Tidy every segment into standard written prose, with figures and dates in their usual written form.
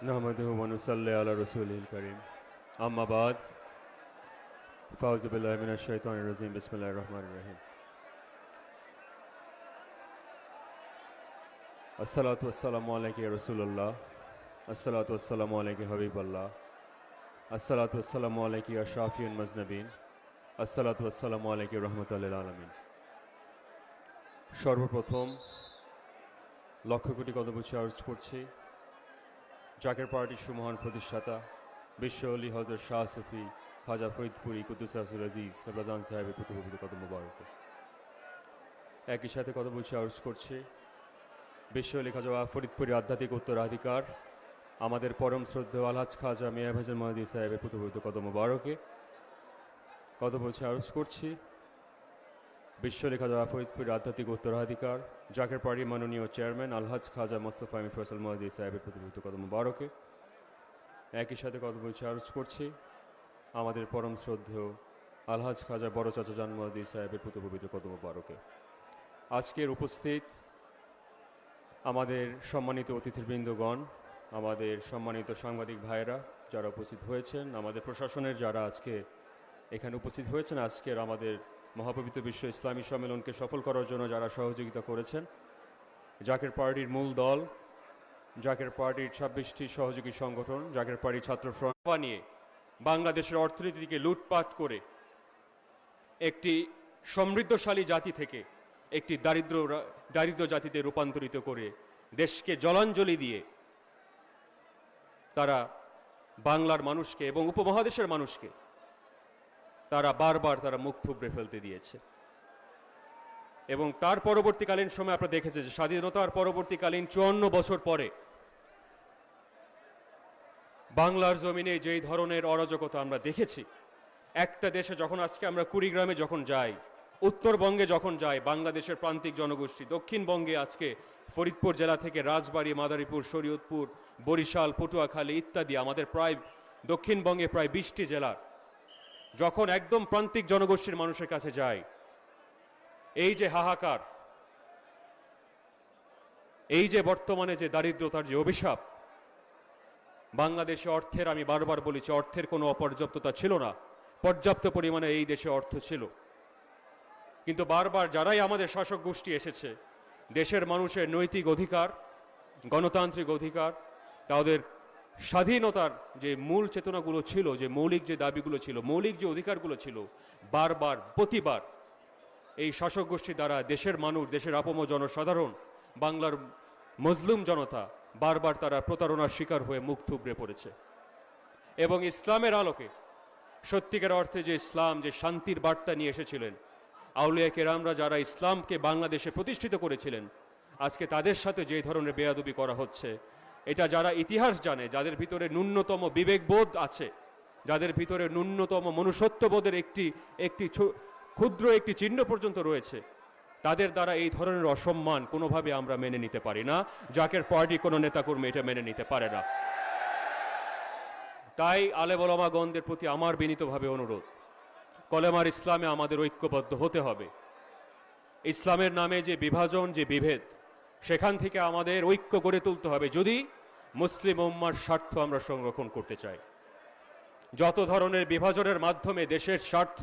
नहमदुहु व नुसल्ली अला रसूलिल करीम अम्मा बाद फ़ाउज़ु बिल्लाहि मिनश शैतानिर रजीम बिस्मिल्लाहिर रहमानिर रहीम अस्सलातु वस्सलामु अलैका या रसूलल्लाह अस्सलातु वस्सलामु अलैका हबीबल्लाह अस्सलातु वस्सलामु अलैका या शाफिउल मुज़नबीन अस्सलातु वस्सलामु अलैका रहमতুল লিল আলামিন। সর্বপ্রথম লক্ষ কোটি কদমবুছি আরজ করছি জাকের পার্টির সুমহান প্রতিষ্ঠাতা বিশ্ব অলি হযরত শাহ সুফি খাজা ফরিদপুরি কুদ্দুসাসুল আজিজ রমজান সাহেবের প্রতিপবিত কদম মুবারক। একই সাথে কদমবুছি আরজ করছি বিশ্ব অলি খাজা ফরিদপুরি আধ্যাত্মিক উত্তরাধিকার আমাদের পরম শ্রদ্ধেয় আলহাজ খাজা মিয়া ভাইজান মহদি সাহেবের প্রতিপবিত কদম মুবারকে। কদমবুছি আরজ করছি বিশ্ব অলি খাজা ফরিদপুরি আধ্যাত্মিক উত্তরাধিকার জাকের পার্টির মাননীয় চেয়ারম্যান আলহাজ খাজা মোস্তফা আমির ফয়সাল মহদি সাহেবের প্রতিপবিত কদম মুবারকে। একই সাথে কদমবুছি আরজ করছি আমাদের পরম শ্রদ্ধেয় আলহাজ খাজা বড় চাচা জান মহদি সাহেবের প্রতিপবিত কদম মুবারকে। আজকের উপস্থিত আমাদের সম্মানিত অতিথিবৃন্দগণ, আমাদের সম্মানিত সাংবাদিক ভাইয়েরা যারা উপস্থিত হয়েছেন, আমাদের প্রশাসনের যারা আজকে এখানে উপস্থিত হয়েছেন, আজকের আমাদের মহাপবিত্র বিশ্ব ইসলামী সম্মেলনকে সফল করার জন্য যারা সহযোগিতা করেছেন, জাকের পার্টির মূল দল, জাকের পার্টির 26টি সহযোগী সংগঠন, জাকের পার্টি ছাত্র ফ্রন্ট বানিয়ে বাংলাদেশের অর্থনীতিকে লুটপাট করে একটি সমৃদ্ধশালী জাতি থেকে একটি দারিদ্র জাতিতে রূপান্তরিত করে দেশকে জলাঞ্জলি দিয়ে তারা বাংলার মানুষকে এবং উপমহাদেশের মানুষকে তারা বারবার মুখ থুবড়ে ফেলতে দিয়েছে। এবং তার পরবর্তীকালীন সময় আপনারা দেখেছেন যে স্বাধীনতার পরবর্তীকালীন 54 বছর পরে বাংলার জমিনে যেই ধরনের অরাজকতা আমরা দেখেছি, একটা দেশে যখন আজকে আমরা কুড়িগ্রামে যখন যাই, উত্তরবঙ্গে যখন যাই, বাংলাদেশের প্রান্তিক জনগোষ্ঠী, দক্ষিণবঙ্গে আজকে ফরিদপুর জেলা থেকে রাজবাড়ী, মাদারীপুর, শরীয়তপুর, বরিশাল, পটুয়াখালী ইত্যাদি আমাদের প্রায় দক্ষিণবঙ্গে প্রায় 20টি জেলার যখন একদম প্রান্তিক জনগোষ্ঠীর মানুষের কাছে যায়, এই যে হাহাকার, এই যে বর্তমানে যে দারিদ্রতার যে অভিশাপ, বাংলাদেশে অর্থের, আমি বারবার বলেছি, অর্থের কোনো অপর্যাপ্ততা ছিল না, পর্যাপ্ত পরিমাণে এই দেশে অর্থ ছিল। কিন্তু বারবার যারাই আমাদের শাসক গোষ্ঠী এসেছে, দেশের মানুষের নৈতিক অধিকার, গণতান্ত্রিক অধিকার, তাদের স্বাধীনতার যে মূল চেতনাগুলো ছিল, যে মৌলিক যে দাবিগুলো ছিল, মৌলিক যে অধিকারগুলো ছিল, বারবার প্রতিবার এই শাসক গোষ্ঠী দ্বারা দেশের মানুষ, দেশের আপম জনসাধারণ, বাংলার মজলুম জনতা বারবার তারা প্রতারণার শিকার হয়ে মুখ থুবড়ে পড়েছে। এবং ইসলামের আলোকে, সত্যিকার অর্থে যে ইসলাম, যে শান্তির বার্তা নিয়ে এসেছিলেন, আউলিয়া কেরামরা যারা ইসলামকে বাংলাদেশে প্রতিষ্ঠিত করেছিলেন, আজকে তাদের সাথে যে ধরনের বেয়াদবি করা হচ্ছে, এটা যারা ইতিহাস জানে, যাদের ভিতরে ন্যূনতম বিবেকবোধ আছে, যাদের ভিতরে ন্যূনতম মনুষ্যত্ববোধের একটি ক্ষুদ্র একটি চিহ্ন পর্যন্ত রয়েছে, তাদের দ্বারা এই ধরনের অসম্মান কোনোভাবে আমরা মেনে নিতে পারি না। জাকের পার্টি কোনো নেতাকর্মী এটা মেনে নিতে পারে না। তাই আলেম ওলামাগণদের প্রতি আমার বিনীতভাবে অনুরোধ, কলেমার ইসলামে আমাদের ঐক্যবদ্ধ হতে হবে। ইসলামের নামে যে বিভাজন, যে বিভেদ, সেখান থেকে আমাদের ঐক্য গড়ে তুলতে হবে যদি মুসলিম উম্মার স্বার্থ আমরা সংরক্ষণ করতে চাই। যত ধরনের বিভাজনের মাধ্যমে দেশের স্বার্থ,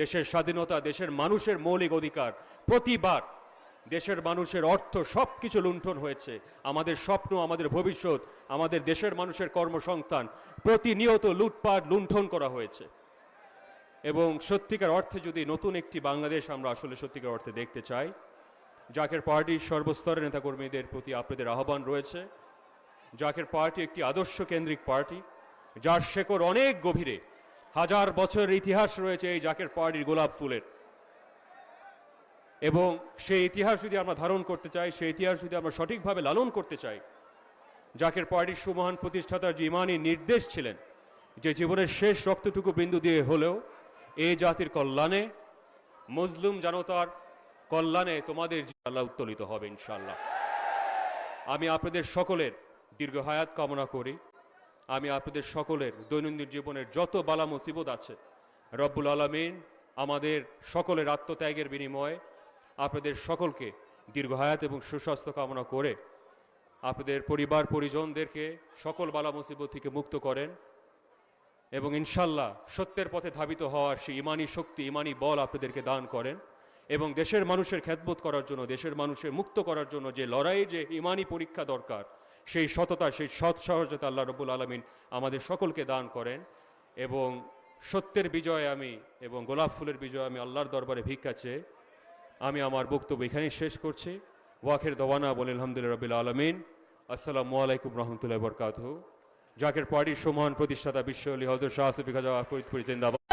দেশের স্বাধীনতা, দেশের মানুষের মৌলিক অধিকার, প্রতিবার দেশের মানুষের অর্থ সব কিছু লুণ্ঠন হয়েছে, আমাদের স্বপ্ন, আমাদের ভবিষ্যৎ, আমাদের দেশের মানুষের কর্মসংস্থান প্রতিনিয়ত লুটপাট, লুণ্ঠন করা হয়েছে। এবং সত্যিকার অর্থে যদি নতুন একটি বাংলাদেশ আমরা আসলে সত্যিকার অর্থে দেখতে চাই, জাকের পার্টির সর্বস্তরের নেতাকর্মীদের প্রতি আপনাদের আহ্বান রয়েছে। জাকের পার্টি একটি আদর্শ কেন্দ্রিক পার্টি, যার শেকড় অনেক গভীরে, হাজার বছরের ইতিহাস রয়েছে এই জাকের পার্টির গোলাপ ফুলের। এবং সেই ইতিহাস যদি আমরা ধারণ করতে চাই, সেই ইতিহাস যদি আমরা সঠিকভাবে লালন করতে চাই, জাকের পার্টির সুমহান প্রতিষ্ঠাতার যে ইমানি নির্দেশ ছিলেন, যে জীবনের শেষ রক্তটুকু বিন্দু দিয়ে হলেও এই জাতির কল্যাণে, মজলুম জনতার কল্যাণে তোমাদের আল্লাহ উত্তোলিত হবে ইনশাআল্লাহ। আমি আপনাদের সকলের দীর্ঘ হায়াত কামনা করি। আমি আপনাদের সকলের দৈনন্দিন জীবনের যত বালা মুসিবত আছে, রব্বুল আলামিন আমাদের সকলের আত্মত্যাগের বিনিময়ে আপনাদের সকলকে দীর্ঘ হায়াত এবং সুস্বাস্থ্য কামনা করে আপনাদের পরিবার পরিজনদেরকে সকল বালা মুসিবত থেকে মুক্ত করেন এবং ইনশাল্লাহ সত্যের পথে ধাবিত হওয়ার সেই ইমানি শক্তি ইমানি বল আপনাদেরকে দান করেন এবং দেশের মানুষের খেদমত করার জন্য দেশের মানুষের মুক্ত করার জন্য যে লড়াই যে ইমানি পরীক্ষা দরকার সেই সততা সেই সৎ সহজতা আল্লাহ রব্বুল আলমিন আমাদের সকলকে দান করেন এবং সত্যের বিজয় আমি এবং গোলাপ ফুলের বিজয় আমি আল্লাহর দরবারে ভিক্ষা চেয়ে আমি আমার বক্তব্য এখানেই শেষ করছি ওয়াখের দওয়ানা বলে আলহামদুলিল্লাহ রবিল আলমিন আসসালামু আলাইকুম রহমতুল্লাহ বরকাতুহু জাকের পার্টির সম্মান প্রতিষ্ঠাতা বিশ্ব আলী হজরত শাহ সুফি খাজা ফরিদপুরি জিন্দাবাদ